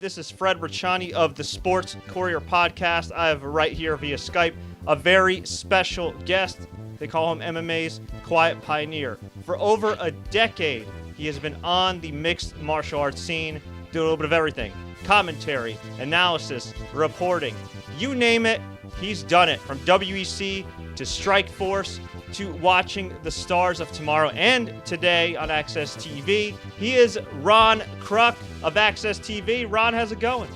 This is Fred Richani of the Sports Courier Podcast. I have right here via Skype a very special guest. They call him MMA's Quiet Pioneer. For over a decade, he has been on the mixed martial arts scene, doing a little bit of everything. Commentary, analysis, reporting. You name it, he's done it. From WEC to Strikeforce to watching the stars of tomorrow and today on AXS TV. He is Ron Kruck of AXS TV. Ron, how's it going?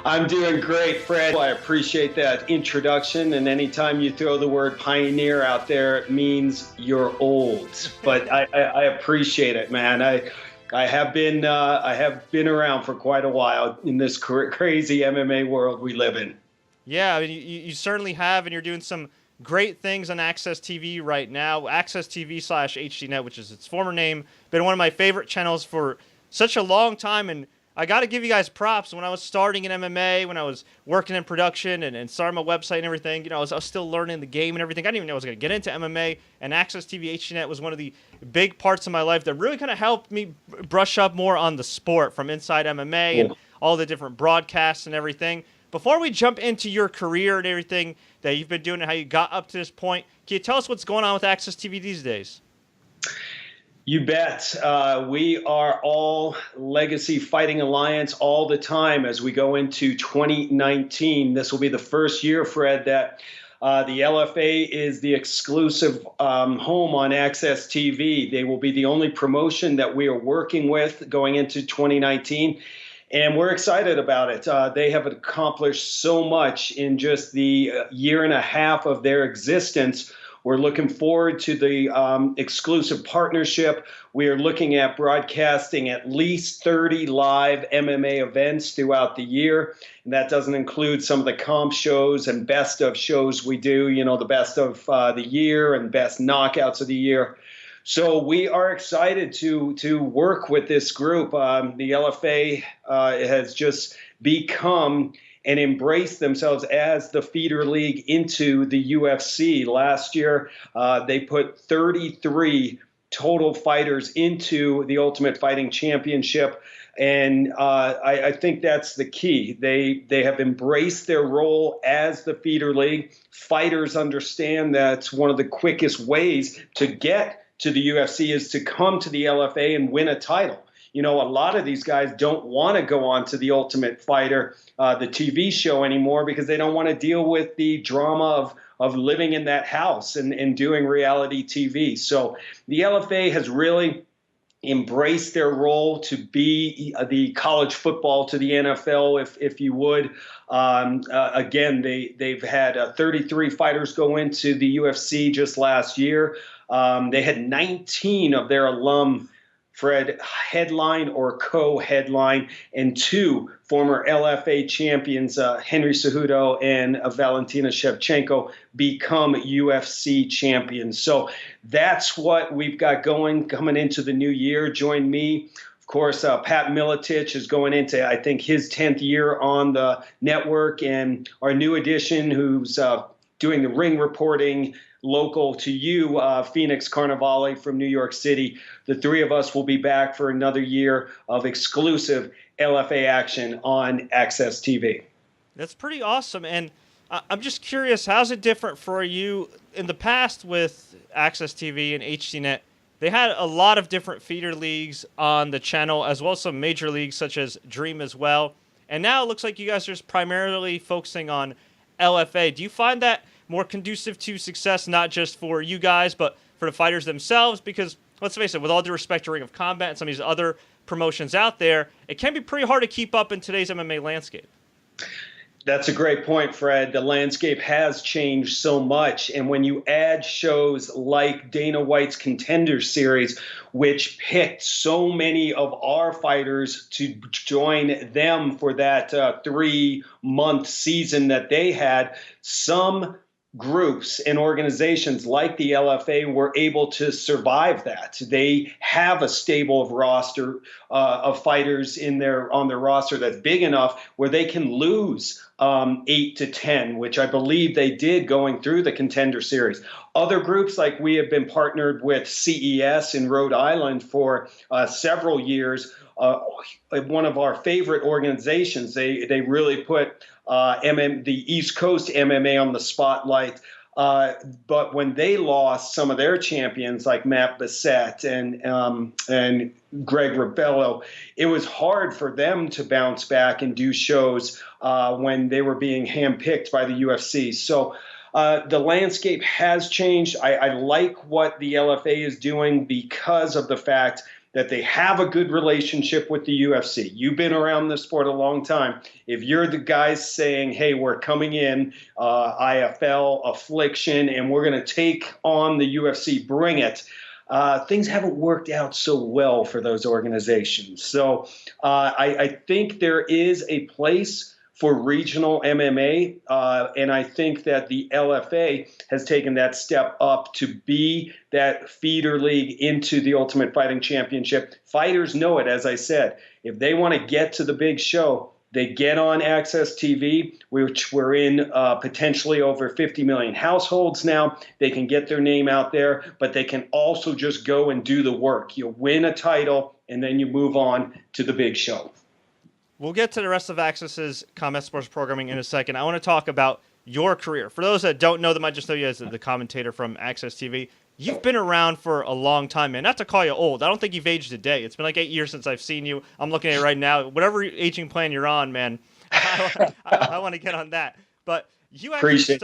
I'm doing great, Fred. I appreciate that introduction, and anytime you throw the word pioneer out there, it means you're old. But I appreciate it, man. I have been around for quite a while in this crazy MMA world we live in. Yeah, I mean, you certainly have, and you're doing some great things on AXS TV right now. AXS TV/HDNet, which is its former name, been one of my favorite channels for such a long time. And I got to give you guys props. When I was starting in MMA, when I was working in production and starting my website and everything, you know, I was still learning the game and everything. I didn't even know I was going to get into MMA. And AXS TV/HDNet was one of the big parts of my life that really kind of helped me brush up more on the sport from inside MMA and all the different broadcasts and everything. Before we jump into your career and everything that you've been doing and how you got up to this point, can you tell us what's going on with AXS TV these days? You bet. We are all Legacy Fighting Alliance all the time as we go into 2019. This will be the first year, Fred, that the LFA is the exclusive home on AXS TV. They will be the only promotion that we are working with going into 2019. And we're excited about it. They have accomplished so much in just the year and a half of their existence. We're looking forward to the exclusive partnership. We are looking at broadcasting at least 30 live MMA events throughout the year. And that doesn't include some of the comp shows and best of shows we do, you know, the best of the year and best knockouts of the year. So we are excited to work with this group. The LFA has just become and embraced themselves as the feeder league into the UFC. Last year, they put 33 total fighters into the Ultimate Fighting Championship. And I think that's the key. They have embraced their role as the feeder league. Fighters understand that's one of the quickest ways to get to the UFC is to come to the LFA and win a title. You know, a lot of these guys don't want to go on to the Ultimate Fighter, the TV show anymore, because they don't want to deal with the drama of living in that house and doing reality TV. So the LFA has really embraced their role to be the college football to the NFL, if you would. Again, they've had 33 fighters go into the UFC just last year. They had 19 of their alum, Fred, headline or co-headline, and 2 former LFA champions, Henry Cejudo and Valentina Shevchenko, become UFC champions. So that's what we've got coming into the new year. Join me. Of course, Pat Miletich is going into, I think, his 10th year on the network, and our new addition who's doing the ring reporting local to you, Phoenix Carnevale from New York City. The 3 of us will be back for another year of exclusive LFA action on AXS TV. That's pretty awesome. And I'm just curious, how's it different for you in the past with AXS TV and HDNet? They had a lot of different feeder leagues on the channel, as well as some major leagues such as Dream as well. And now it looks like you guys are just primarily focusing on LFA. Do you find that more conducive to success, not just for you guys, but for the fighters themselves? Because let's face it, with all due respect to Ring of Combat and some of these other promotions out there, it can be pretty hard to keep up in today's MMA landscape. That's a great point, Fred. The landscape has changed so much. And when you add shows like Dana White's Contender Series, which picked so many of our fighters to join them for that 3-month season that they had, some groups and organizations like the LFA were able to survive that. They have a stable of roster of fighters on their roster that's big enough where they can lose 8 to 10, which I believe they did going through the Contender Series. Other groups, like we have been partnered with CES in Rhode Island for several years, one of our favorite organizations. They really put the East Coast MMA on the spotlight. But when they lost some of their champions like Matt Bissett and Greg Rebello, it was hard for them to bounce back and do shows when they were being handpicked by the UFC. So the landscape has changed. I like what the LFA is doing because of the fact that they have a good relationship with the UFC. You've been around this sport a long time. If you're the guys saying, hey, we're coming in, IFL, Affliction, and we're going to take on the UFC, bring it, things haven't worked out so well for those organizations. So I think there is a place for regional MMA, and I think that the LFA has taken that step up to be that feeder league into the Ultimate Fighting Championship. Fighters know it, as I said. If they want to get to the big show, they get on AXS TV, which we're in potentially over 50 million households now. They can get their name out there, but they can also just go and do the work. You win a title, and then you move on to the big show. We'll get to the rest of AXS's combat sports programming in a second. I want to talk about your career. For those that don't know, that might just know you as the commentator from AXS TV, you've been around for a long time, man. Not to call you old. I don't think you've aged a day. It's been like 8 years since I've seen you. I'm looking at it right now. Whatever aging plan you're on, man, I want to get on that. But you actually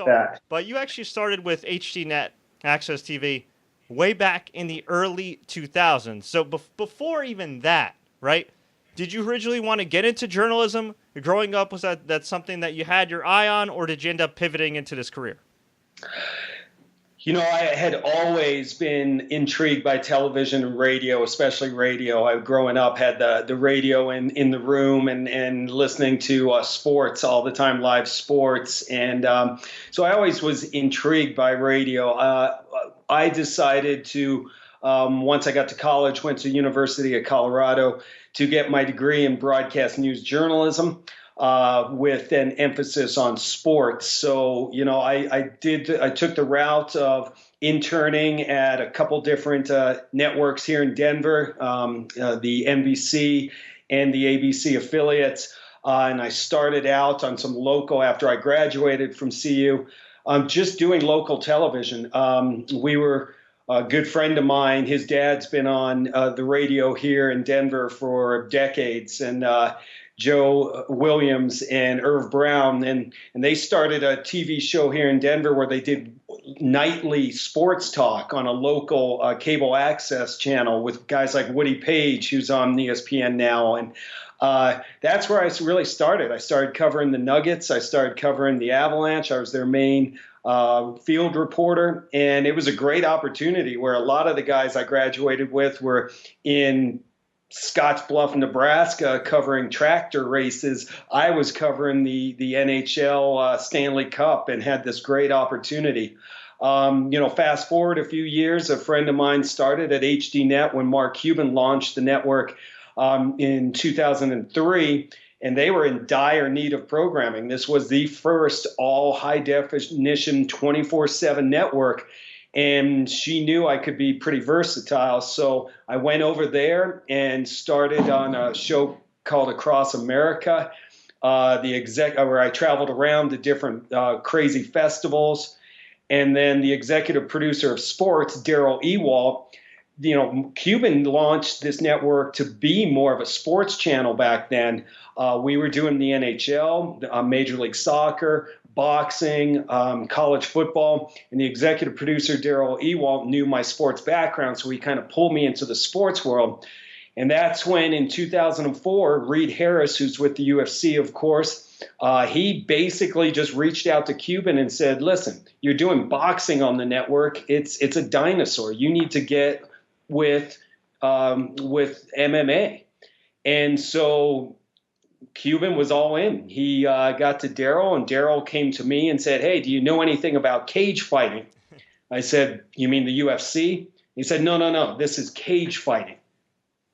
you actually started with HDNet, AXS TV, way back in the early 2000s. So before even that, right? Did you originally want to get into journalism? Growing up, was that something that you had your eye on, or did you end up pivoting into this career? You know, I had always been intrigued by television and radio, especially radio. I, growing up, had the radio in the room and listening to sports all the time, live sports. And so I always was intrigued by radio. I decided to, once I got to college, went to University of Colorado to get my degree in broadcast news journalism with an emphasis on sports. So, you know, I took the route of interning at a couple different networks here in Denver, the NBC and the ABC affiliates. And I started out on some local, after I graduated from CU, just doing local television. We were a good friend of mine, his dad's been on the radio here in Denver for decades, and Joe Williams and Irv Brown, and they started a TV show here in Denver where they did nightly sports talk on a local cable access channel with guys like Woody Page, who's on ESPN now. And that's where I really started. I started covering the Nuggets. I started covering the Avalanche. I was their main field reporter, and it was a great opportunity where a lot of the guys I graduated with were in Scottsbluff, Nebraska, covering tractor races. I was covering the NHL Stanley Cup and had this great opportunity. You know, fast forward a few years, a friend of mine started at HDNet when Mark Cuban launched the network in 2003. And they were in dire need of programming. This was the first all high-definition 24/7 network, and she knew I could be pretty versatile. So I went over there and started on a show called Across America, where I traveled around to different crazy festivals. And then the executive producer of sports, Daryl Ewald, you know, Cuban launched this network to be more of a sports channel back then. We were doing the NHL, Major League Soccer, boxing, college football, and the executive producer, Daryl Ewald, knew my sports background, so he kind of pulled me into the sports world. And that's when, in 2004, Reed Harris, who's with the UFC, of course, he basically just reached out to Cuban and said, listen, you're doing boxing on the network. It's a dinosaur. You need to get with MMA. And so Cuban was all in. He got to Daryl, and Daryl came to me and said, hey, do you know anything about cage fighting? I said, you mean the UFC? He said, no, this is cage fighting.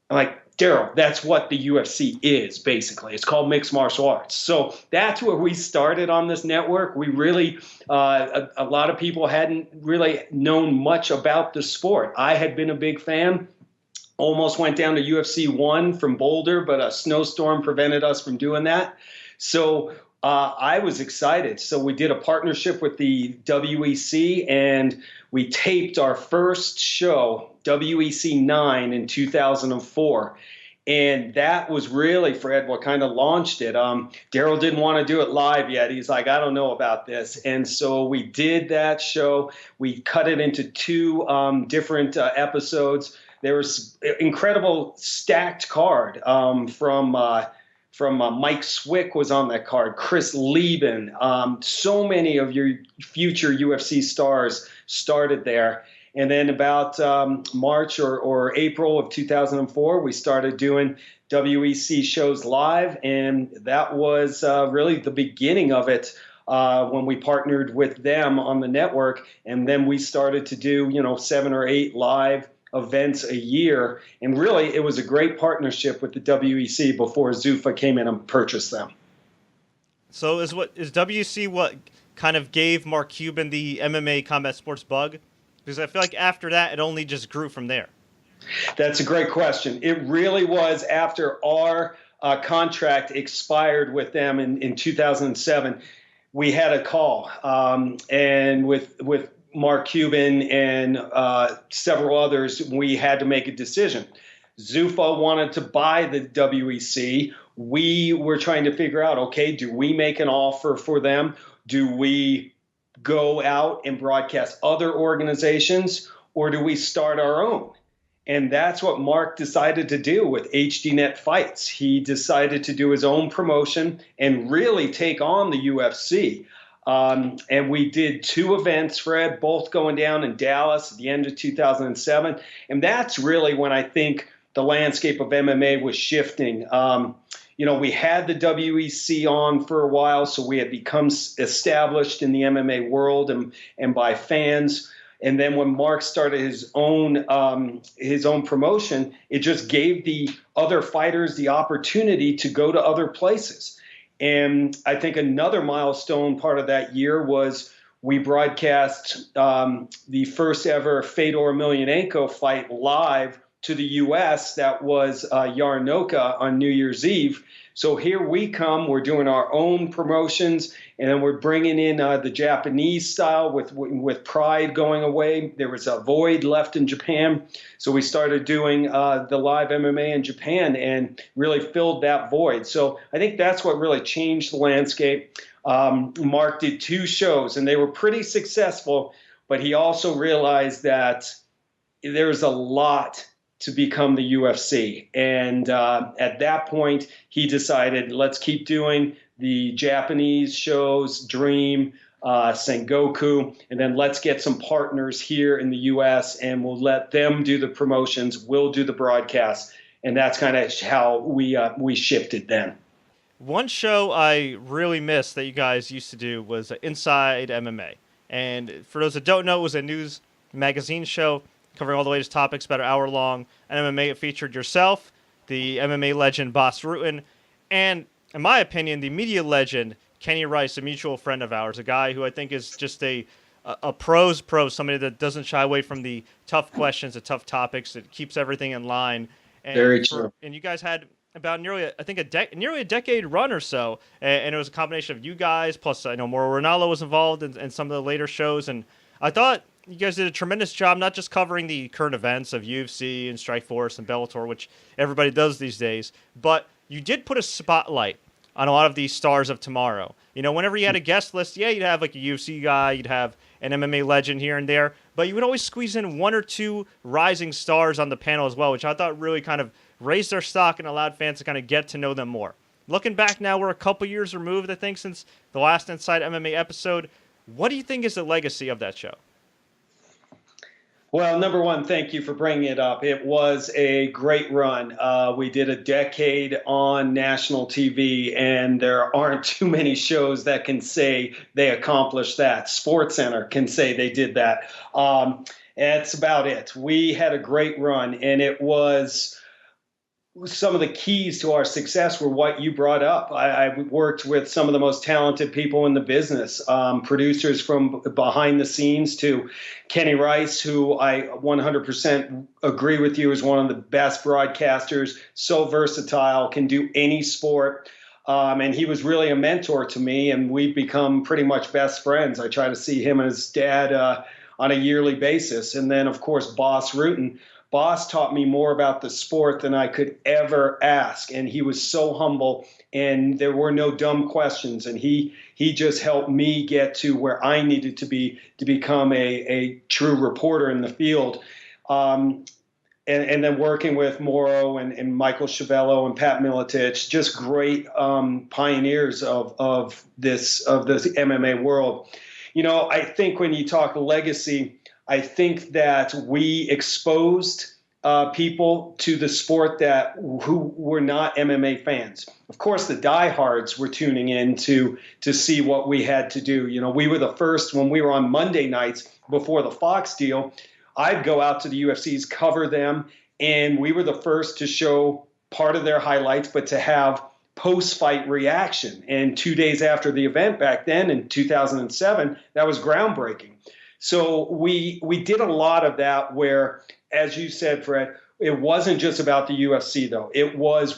I'm like, Daryl, that's what the UFC is, basically. It's called mixed martial arts. So that's where we started on this network. We really, a lot of people hadn't really known much about the sport. I had been a big fan. Almost went down to UFC 1 from Boulder, but a snowstorm prevented us from doing that. So I was excited. So we did a partnership with the WEC, and we taped our first show, WEC 9, in 2004. And that was really, Fred, what kind of launched it. Daryl didn't want to do it live yet. He's like, I don't know about this. And so we did that show. We cut it into 2 different episodes. There was incredible stacked card from Mike Swick was on that card, Chris Lieben. So many of your future UFC stars started there. And then about March or April of 2004, we started doing WEC shows live. And that was really the beginning of it when we partnered with them on the network. And then we started to do, 7 or 8 live events a year. And really, it was a great partnership with the WEC before Zuffa came in and purchased them. So is WEC what kind of gave Mark Cuban the MMA combat sports bug? Because I feel like after that, it only just grew from there. That's a great question. It really was after our contract expired with them in 2007. We had a call, and with Mark Cuban and several others, we had to make a decision. Zuffa wanted to buy the WEC. We were trying to figure out, okay, do we make an offer for them? Do we go out and broadcast other organizations, or do we start our own? And that's what Mark decided to do with HDNet Fights. He decided to do his own promotion and really take on the UFC. And we did 2 events, Fred, both going down in Dallas at the end of 2007. And that's really when I think the landscape of MMA was shifting. We had the WEC on for a while, so we had become established in the MMA world and by fans. And then when Mark started his own promotion, it just gave the other fighters the opportunity to go to other places. And I think another milestone part of that year was we broadcast the first ever Fedor Emelianenko fight live to the U.S. That was Yarnoka on New Year's Eve. So here we come. We're doing our own promotions, and then we're bringing in the Japanese style with Pride going away. There was a void left in Japan. So we started doing the live MMA in Japan and really filled that void. So I think that's what really changed the landscape. Mark did 2 shows, and they were pretty successful, but he also realized that there's a lot to become the UFC. And at that point, he decided, let's keep doing the Japanese shows, Dream, Sengoku, and then let's get some partners here in the US, and we'll let them do the promotions. We'll do the broadcasts. And that's kind of how we shifted then. One show I really missed that you guys used to do was Inside MMA. And for those that don't know, it was a news magazine show covering all the latest topics, about an hour long. And MMA, it featured yourself, the MMA legend Boss Rutten, and in my opinion, the media legend Kenny Rice, a mutual friend of ours, a guy who I think is just a pro's pro, somebody that doesn't shy away from the tough questions, the tough topics, that keeps everything in line. And very true. And you guys had about nearly a decade run or so, and it was a combination of you guys, plus I know Mauro Ranallo was involved in some of the later shows, and I thought you guys did a tremendous job, not just covering the current events of UFC and Strikeforce and Bellator, which everybody does these days, but you did put a spotlight on a lot of these stars of tomorrow. Whenever you had a guest list, yeah, you'd have like a UFC guy, you'd have an MMA legend here and there, but you would always squeeze in 1 or 2 rising stars on the panel as well, which I thought really kind of raised their stock and allowed fans to kind of get to know them more. Looking back now, we're a couple years removed, I think, since the last Inside MMA episode. What do you think is the legacy of that show? Well, number one, thank you for bringing it up. It was a great run. We did a decade on national TV, and there aren't too many shows that can say they accomplished that. SportsCenter can say they did that. That's about it. We had a great run, and it was some of the keys to our success were what you brought up. I worked with some of the most talented people in the business, producers from behind the scenes to Kenny Rice, who I 100% agree with you is one of the best broadcasters, so versatile, can do any sport. And he was really a mentor to me, and we've become pretty much best friends. I try to see him and his dad on a yearly basis. And then, of course, Boss Rutten. Boss taught me more about the sport than I could ever ask. And he was so humble, and there were no dumb questions. And he just helped me get to where I needed to be to become a true reporter in the field. And then working with Morrow and Michael Chavello and Pat Miletich, just great pioneers of this MMA world. You know, I think when you talk legacy, I think that we exposed people to the sport who were not MMA fans. Of course, the diehards were tuning in to see what we had to do. You know, we were the first when we were on Monday nights before the Fox deal. I'd go out to the UFCs, cover them, and we were the first to show part of their highlights, but to have post-fight reaction. And 2 days after the event back then in 2007, that was groundbreaking. So we did a lot of that where, as you said, Fred, it wasn't just about the UFC, though.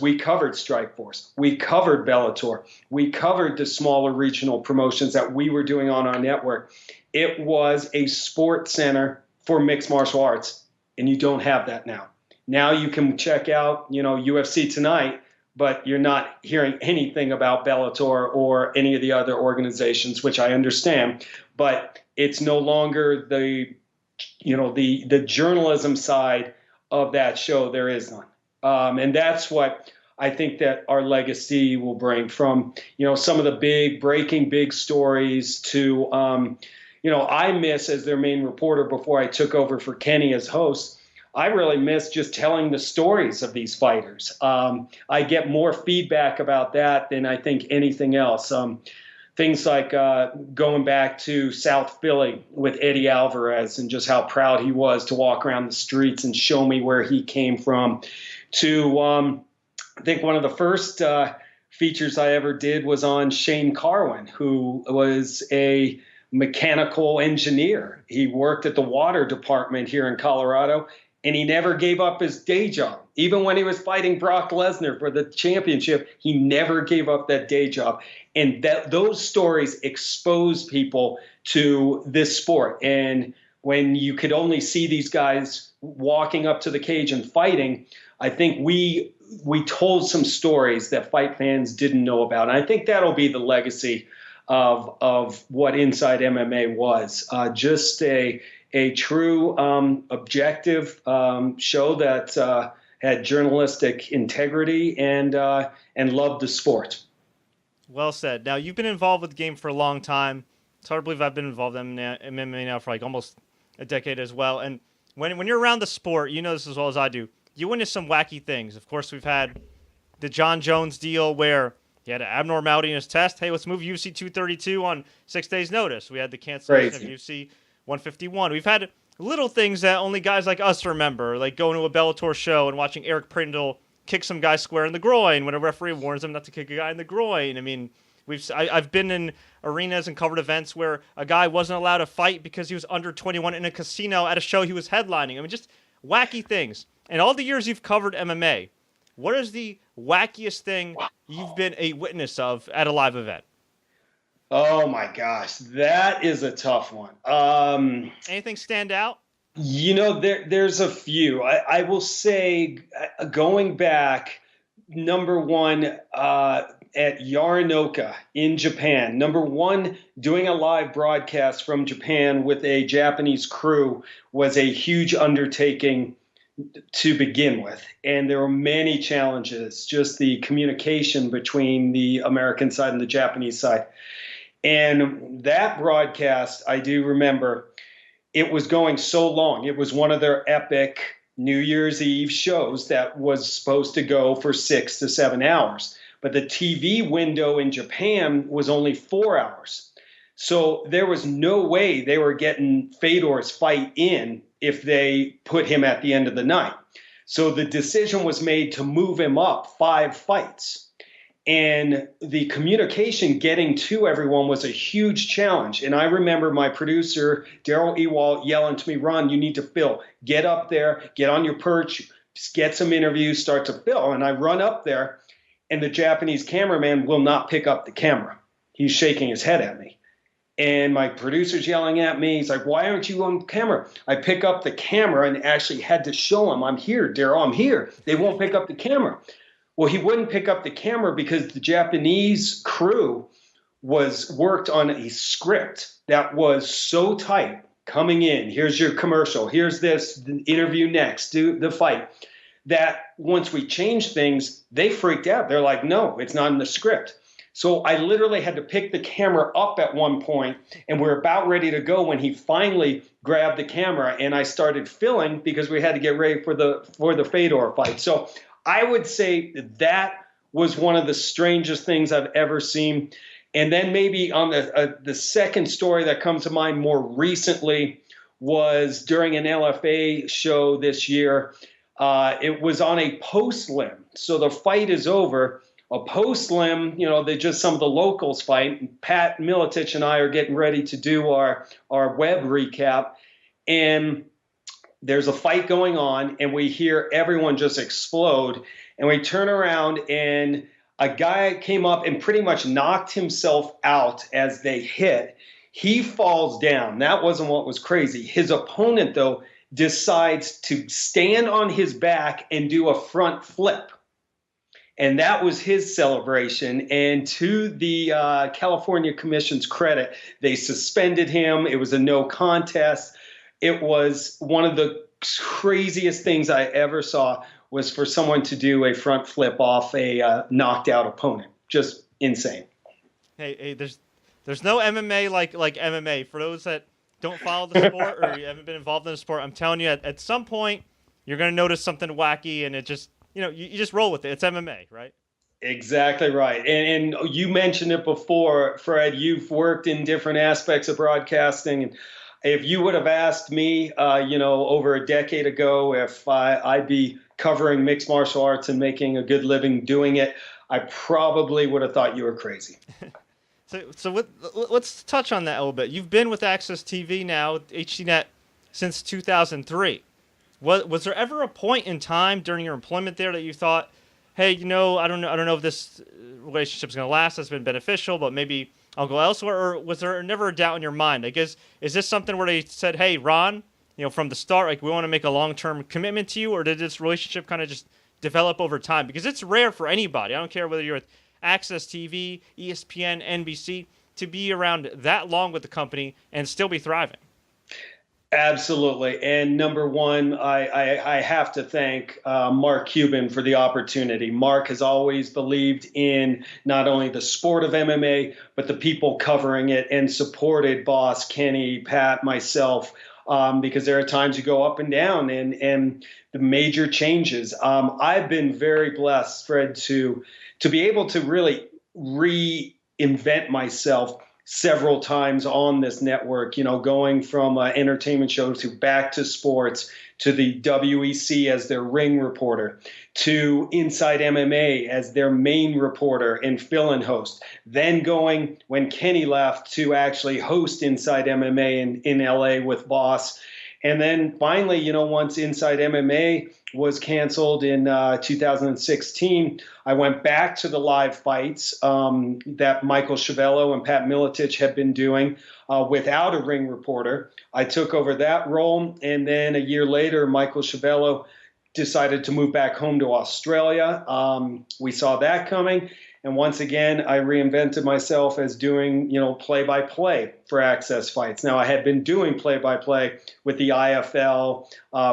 We covered Strikeforce. We covered Bellator. We covered the smaller regional promotions that we were doing on our network. It was a sports center for mixed martial arts, and you don't have that now. Now you can check out, UFC Tonight, but you're not hearing anything about Bellator or any of the other organizations, which I understand. But it's no longer the journalism side of that show. There is none. And that's what I think that our legacy will bring, from, some of the breaking big stories to, I miss, as their main reporter before I took over for Kenny as host, I really miss just telling the stories of these fighters. I get more feedback about that than I think anything else. Things like going back to South Philly with Eddie Alvarez and just how proud he was to walk around the streets and show me where he came from, to I think one of the first features I ever did was on Shane Carwin, who was a mechanical engineer. He worked at the water department here in Colorado, and he never gave up his day job. Even when he was fighting Brock Lesnar for the championship, he never gave up that day job. And those stories expose people to this sport. And when you could only see these guys walking up to the cage and fighting, I think we told some stories that fight fans didn't know about. And I think that'll be the legacy of what Inside MMA was. Just a true objective show that had journalistic integrity and loved the sport. Well said. Now, you've been involved with the game for a long time. It's hard to believe I've been involved in MMA now for like almost a decade as well. And when you're around the sport, you know this as well as I do, you witness some wacky things. Of course, we've had the John Jones deal where he had an abnormality in his test. Hey, let's move UFC 232 on 6 days' notice. We had the cancellation of UFC 151. We've had little things that only guys like us remember, like going to a Bellator show and watching Eric Prindle kick some guy square in the groin when a referee warns him not to kick a guy in the groin. I mean, I've been in arenas and covered events where a guy wasn't allowed to fight because he was under 21 in a casino at a show he was headlining. I mean, just wacky things. And all the years you've covered MMA, what is the wackiest thing you've been a witness of at a live event? Oh my gosh, that is a tough one. Anything stand out? There's a few. I will say, going back, number one, at Yarinoka in Japan, number one, doing a live broadcast from Japan with a Japanese crew was a huge undertaking to begin with. And there were many challenges, just the communication between the American side and the Japanese side. And that broadcast, I do remember, it was going so long. It was one of their epic New Year's Eve shows that was supposed to go for 6 to 7 hours. But the TV window in Japan was only 4 hours. So there was no way they were getting Fedor's fight in if they put him at the end of the night. So the decision was made to move him up 5 fights. And the communication getting to everyone was a huge challenge. And I remember my producer, Daryl Ewald, yelling to me, Ron, you need to fill. Get up there, get on your perch, get some interviews, start to fill. And I run up there, and the Japanese cameraman will not pick up the camera. He's shaking his head at me. And my producer's yelling at me. He's like, why aren't you on camera? I pick up the camera and actually had to show him, I'm here, Daryl, I'm here. They won't pick up the camera. Well, he wouldn't pick up the camera because the Japanese crew worked on a script that was so tight. Coming in, here's your commercial, here's this, the interview next, do the fight. That once we changed things, they freaked out. They're like, no, it's not in the script. So I literally had to pick the camera up at one point, and we're about ready to go when he finally grabbed the camera, and I started filling because we had to get ready for the Fedor fight. So I would say that was one of the strangest things I've ever seen. And then maybe on the second story that comes to mind more recently was during an LFA show this year. It was on a post limb. So the fight is over. A post limb, they just some of the locals fight. And Pat Miletich and I are getting ready to do our web recap. And there's a fight going on, and we hear everyone just explode. And we turn around, and a guy came up and pretty much knocked himself out as they hit. He falls down. That wasn't what was crazy. His opponent, though, decides to stand on his back and do a front flip. And that was his celebration. And to the California Commission's credit, they suspended him. It was a no contest. It was one of the craziest things I ever saw was for someone to do a front flip off a knocked out opponent. Just insane. Hey, there's no MMA like MMA. For those that don't follow the sport or you haven't been involved in the sport, I'm telling you, at some point you're going to notice something wacky, and it just, you just roll with it. It's MMA, right? Exactly right. And you mentioned it before, Fred. You've worked in different aspects of broadcasting, and if you would have asked me, over a decade ago, if I'd be covering mixed martial arts and making a good living doing it, I probably would have thought you were crazy. So let's touch on that a little bit. You've been with AXS TV now, HDNet, since 2003. Was there ever a point in time during your employment there that you thought, hey, I don't know if this relationship's going to last, it's been beneficial, but maybe I'll go elsewhere? Or was there never a doubt in your mind? I guess, is this something where they said, hey, Ron, from the start, we want to make a long-term commitment to you, or did this relationship kind of just develop over time? Because it's rare for anybody. I don't care whether you're at AXS TV, ESPN, NBC, to be around that long with the company and still be thriving. Absolutely. And number one, I have to thank Mark Cuban for the opportunity. Mark has always believed in not only the sport of MMA, but the people covering it, and supported Boss, Kenny, Pat, myself, because there are times you go up and down and the major changes. I've been very blessed, Fred, to be able to really reinvent myself several times on this network, going from entertainment shows to back to sports, to the WEC as their ring reporter, to Inside MMA as their main reporter and fill-in host. Then going, when Kenny left, to actually host Inside MMA in LA with Boss. And then finally, once Inside MMA was canceled in 2016, I went back to the live fights that Michael Schiavello and Pat Miletich had been doing without a ring reporter. I took over that role, and then a year later, Michael Schiavello decided to move back home to Australia. We saw that coming. And once again, I reinvented myself as doing, play-by-play for AXS Fights. Now, I had been doing play-by-play with the IFL,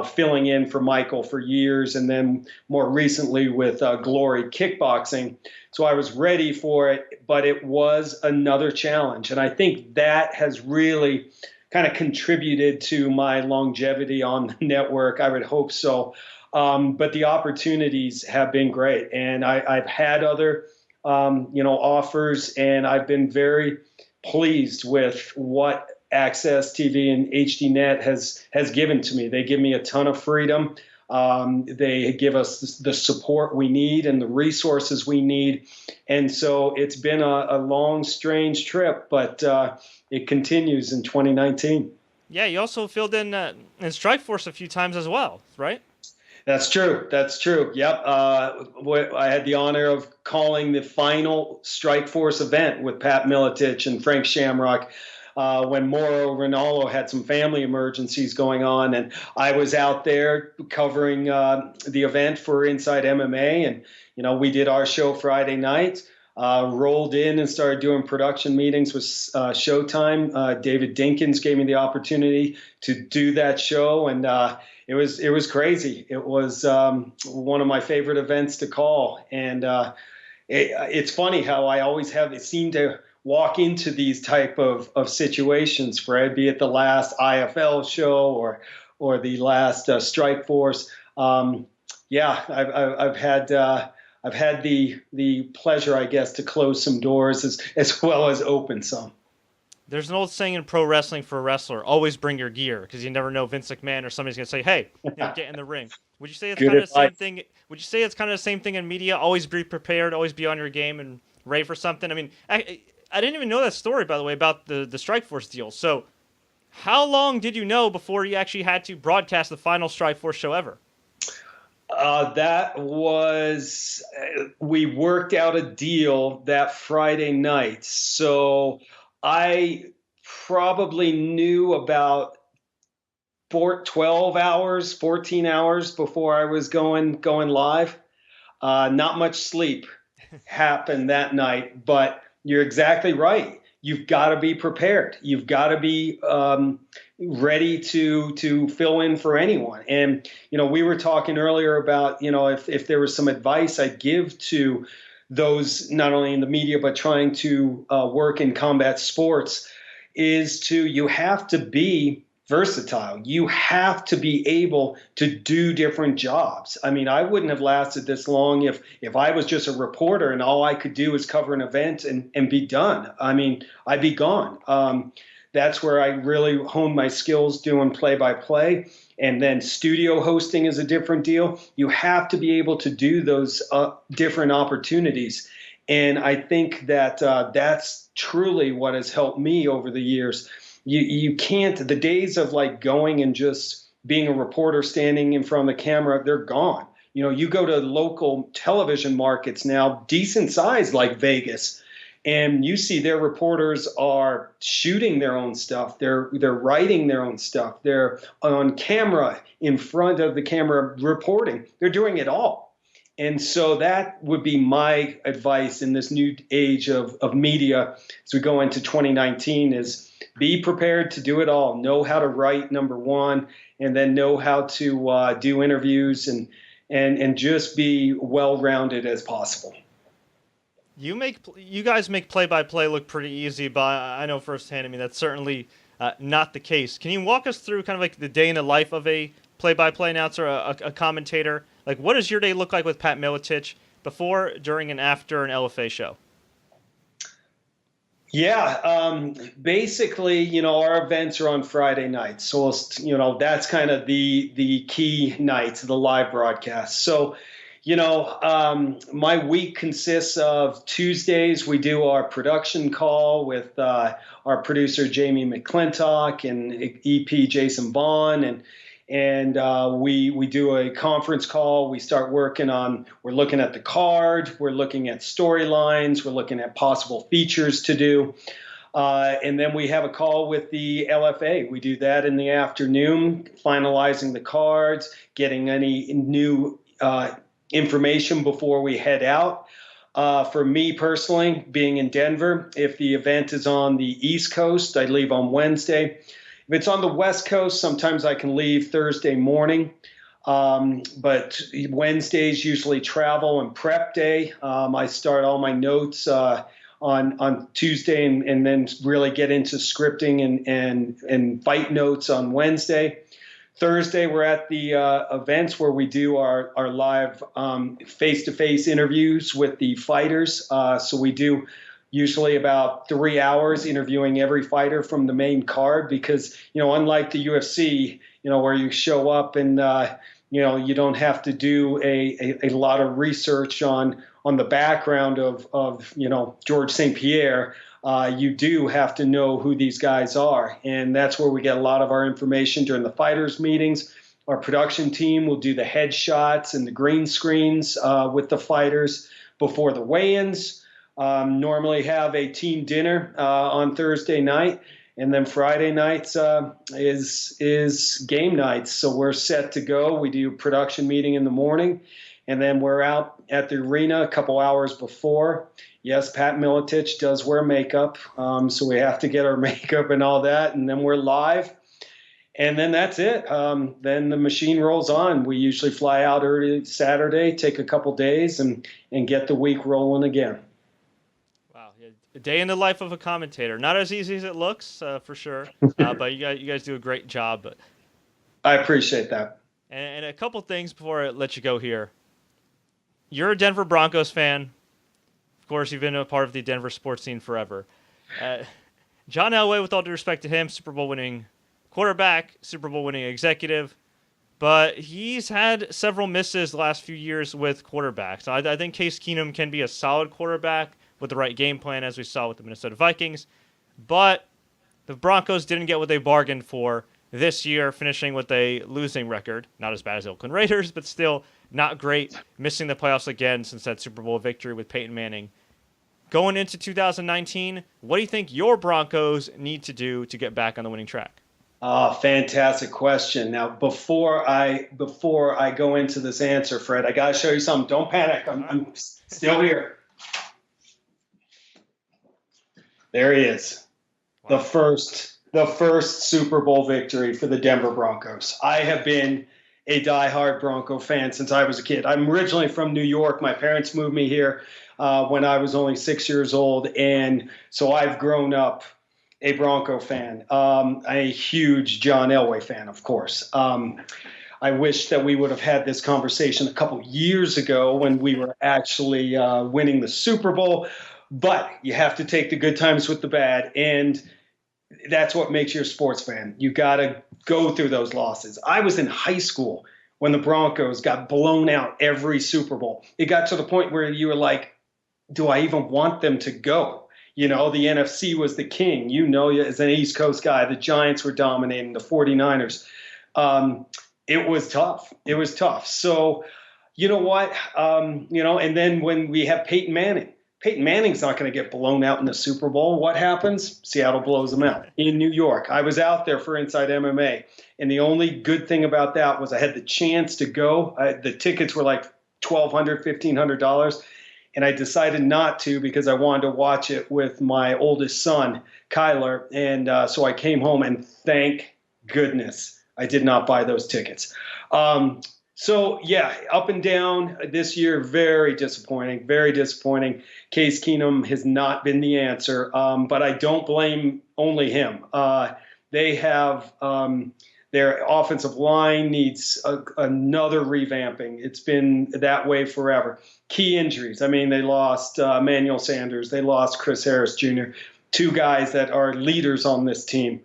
filling in for Michael for years, and then more recently with Glory Kickboxing. So I was ready for it, but it was another challenge. And I think that has really kind of contributed to my longevity on the network. I would hope so. But the opportunities have been great. And I've had other offers, and I've been very pleased with what AXS TV and HDNet has given to me. They give me a ton of freedom. They give us the support we need and the resources we need. And so it's been a long, strange trip, but it continues in 2019. Yeah, you also filled in Strikeforce a few times as well, right? That's true. That's true. Yep. I had the honor of calling the final Strikeforce event with Pat Miletich and Frank Shamrock when Mauro Ranallo had some family emergencies going on. And I was out there covering the event for Inside MMA. And, we did our show Friday night. Rolled in and started doing production meetings with Showtime. David Dinkins gave me the opportunity to do that show, and it was crazy. It was one of my favorite events to call, and it's funny how I always seem to walk into these type of situations, Fred, be it the last IFL show or the last Strikeforce. I've had the pleasure, I guess, to close some doors as well as open some. There's an old saying in pro wrestling for a wrestler: always bring your gear, because you never know Vince McMahon or somebody's gonna say, "Hey, get in the ring." Would you say it's kind of the same thing? Would you say it's kind of the same thing in media? Always be prepared, always be on your game and ready for something. I mean, I didn't even know that story, by the way, about the Strikeforce deal. So, how long did you know before you actually had to broadcast the final Strikeforce show ever? That was, we worked out a deal that Friday night. So I probably knew about 12 hours, 14 hours before I was going live. Not much sleep happened that night, but you're exactly right. You've got to be prepared. You've got to be ready to fill in for anyone. And, we were talking earlier about, if there was some advice I'd give to those not only in the media, but trying to work in combat sports, you have to be versatile. You have to be able to do different jobs. I mean, I wouldn't have lasted this long if I was just a reporter and all I could do is cover an event and be done. I mean, I'd be gone. That's where I really honed my skills doing play-by-play. And then studio hosting is a different deal. You have to be able to do those different opportunities. And I think that that's truly what has helped me over the years. You can't, the days of like going and just being a reporter standing in front of the camera, they're gone. You go to local television markets now, decent size like Vegas, and you see their reporters are shooting their own stuff. They're writing their own stuff. They're on camera in front of the camera reporting. They're doing it all. And so that would be my advice in this new age of media as we go into 2019 is be prepared to do it all. Know how to write, number one, and then know how to do interviews and just be well-rounded as possible. You guys make play-by-play look pretty easy, but I know firsthand, I mean, that's certainly not the case. Can you walk us through kind of like the day in the life of a play-by-play announcer, a commentator? Like, what does your day look like with Pat Miletich before, during, and after an LFA show? Yeah, basically, our events are on Friday nights. So, that's kind of the key nights, the live broadcast. So, my week consists of Tuesdays. We do our production call with our producer, Jamie McClintock, and EP Jason Vaughn. And we do a conference call. We start we're looking at the card. We're looking at storylines. We're looking at possible features to do. And then we have a call with the LFA. We do that in the afternoon, finalizing the cards, getting any new information before we head out. For me personally, being in Denver, if the event is on the East Coast, I leave on Wednesday. If it's on the West Coast, sometimes I can leave Thursday morning. But Wednesday's usually travel and prep day. I start all my notes on Tuesday and then really get into scripting and fight notes on Wednesday. Thursday, we're at the events where we do our live face-to-face interviews with the fighters. So we do usually about 3 hours interviewing every fighter from the main card because, unlike the UFC, where you show up and you don't have to do a lot of research on the background of George St. Pierre. You do have to know who these guys are, and that's where we get a lot of our information during the fighters meetings. Our production team will do the headshots and the green screens with the fighters before the weigh-ins. Normally have a team dinner on Thursday night, and then Friday nights is game nights. So we're set to go. We do a production meeting in the morning, and then we're out at the arena a couple hours before. Yes, Pat Miletich does wear makeup, so we have to get our makeup and all that, and then we're live. And then that's it. Then the machine rolls on. We usually fly out early Saturday, take a couple days, and get the week rolling again. Wow, a day in the life of a commentator. Not as easy as it looks, for sure. But you guys do a great job. I appreciate that. And a couple things before I let you go here. You're a Denver Broncos fan. Of course, you've been a part of the Denver sports scene forever. John Elway, with all due respect to him, Super Bowl winning quarterback, Super Bowl winning executive, but he's had several misses the last few years with quarterbacks. I think Case Keenum can be a solid quarterback with the right game plan, as we saw with the Minnesota Vikings, but the Broncos didn't get what they bargained for this year, finishing with a losing record. Not as bad as the Oakland Raiders, but still not great, missing the playoffs again since that Super Bowl victory with Peyton Manning. Going into 2019, what do you think your Broncos need to do to get back on the winning track? Oh, fantastic question. Now, before I go into this answer, Fred, I got to show you something. Don't panic. I'm still here. There he is. Wow. The first Super Bowl victory for the Denver Broncos. I have been a diehard Bronco fan since I was a kid. I'm originally from New York. My parents moved me here when I was only 6 years old, and so I've grown up a Bronco fan, a huge John Elway fan, of course. I wish that we would have had this conversation a couple years ago when we were actually winning the Super Bowl, but you have to take the good times with the bad, and that's what makes you a sports fan. You got to go through those losses. I was in high school when the Broncos got blown out every Super Bowl. It got to the point where you were like, do I even want them to go? The NFC was the king. As an East Coast guy, the Giants were dominating, the 49ers. It was tough. So, you know what? And then when we have Peyton Manning's not going to get blown out in the Super Bowl. What happens? Seattle blows them out in New York. I was out there for Inside MMA, and the only good thing about that was I had the chance to go. The tickets were like $1,200, $1,500. And I decided not to because I wanted to watch it with my oldest son, Kyler. And so I came home, and thank goodness I did not buy those tickets. So, yeah, up and down this year, very disappointing, very disappointing. Case Keenum has not been the answer, but I don't blame only him. They have their offensive line needs another revamping. It's been that way forever. Key injuries. I mean, they lost Emmanuel Sanders. They lost Chris Harris Jr., two guys that are leaders on this team.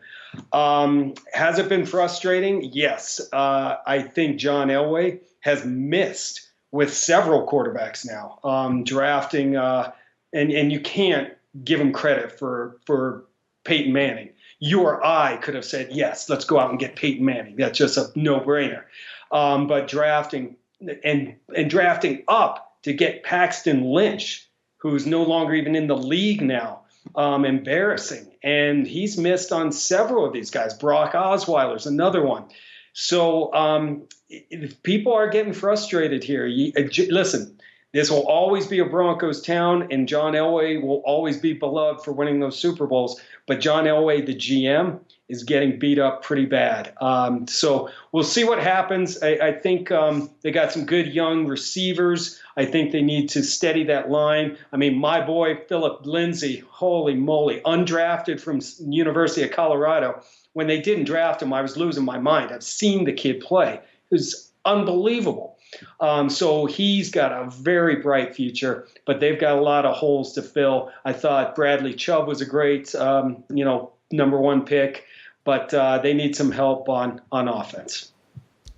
Has it been frustrating? Yes. I think John Elway has missed with several quarterbacks now, drafting, and you can't give him credit for Peyton Manning. You or I could have said, yes, let's go out and get Peyton Manning. That's just a no-brainer. But drafting and drafting up to get Paxton Lynch, who's no longer even in the league now, embarrassing. And he's missed on several of these guys. Brock Osweiler's another one. So people are getting frustrated here. Listen, this will always be a Broncos town, and John Elway will always be beloved for winning those Super Bowls. But John Elway, the GM, is getting beat up pretty bad. So we'll see what happens. I think they got some good young receivers. I think they need to steady that line. I mean, my boy, Philip Lindsay, holy moly, undrafted from University of Colorado. When they didn't draft him, I was losing my mind. I've seen the kid play. It was unbelievable. So he's got a very bright future, but they've got a lot of holes to fill. I thought Bradley Chubb was a great, number one pick, but they need some help on offense.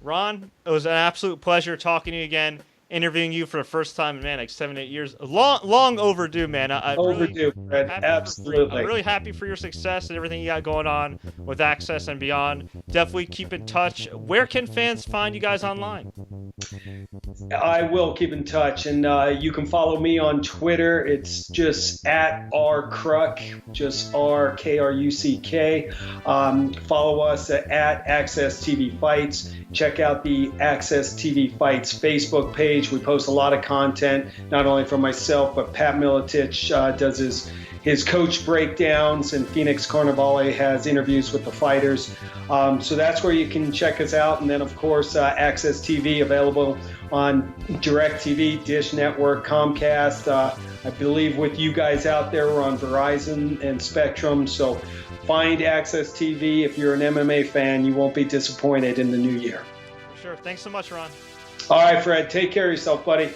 Ron, it was an absolute pleasure talking to you again, interviewing you for the first time in, man, like 7-8 years. Long overdue, man. Overdue, Fred. Absolutely. I'm really happy for your success and everything you got going on with AXS and beyond. Definitely keep in touch. Where can fans find you guys online? I will keep in touch, and you can follow me on Twitter. It's just at @RKruck, just RKRUCK. Follow us at AXS TV Fights. Check out the AXS TV Fights Facebook page. We post a lot of content, not only from myself, but Pat Miletich does his coach breakdowns, and Phoenix Carnevale has interviews with the fighters. So that's where you can check us out. And then, of course, AXS TV available on DirecTV, Dish Network, Comcast. I believe with you guys out there, we're on Verizon and Spectrum. So find AXS TV. If you're an MMA fan, you won't be disappointed in the new year. For sure. Thanks so much, Ron. All right, Fred. Take care of yourself, buddy.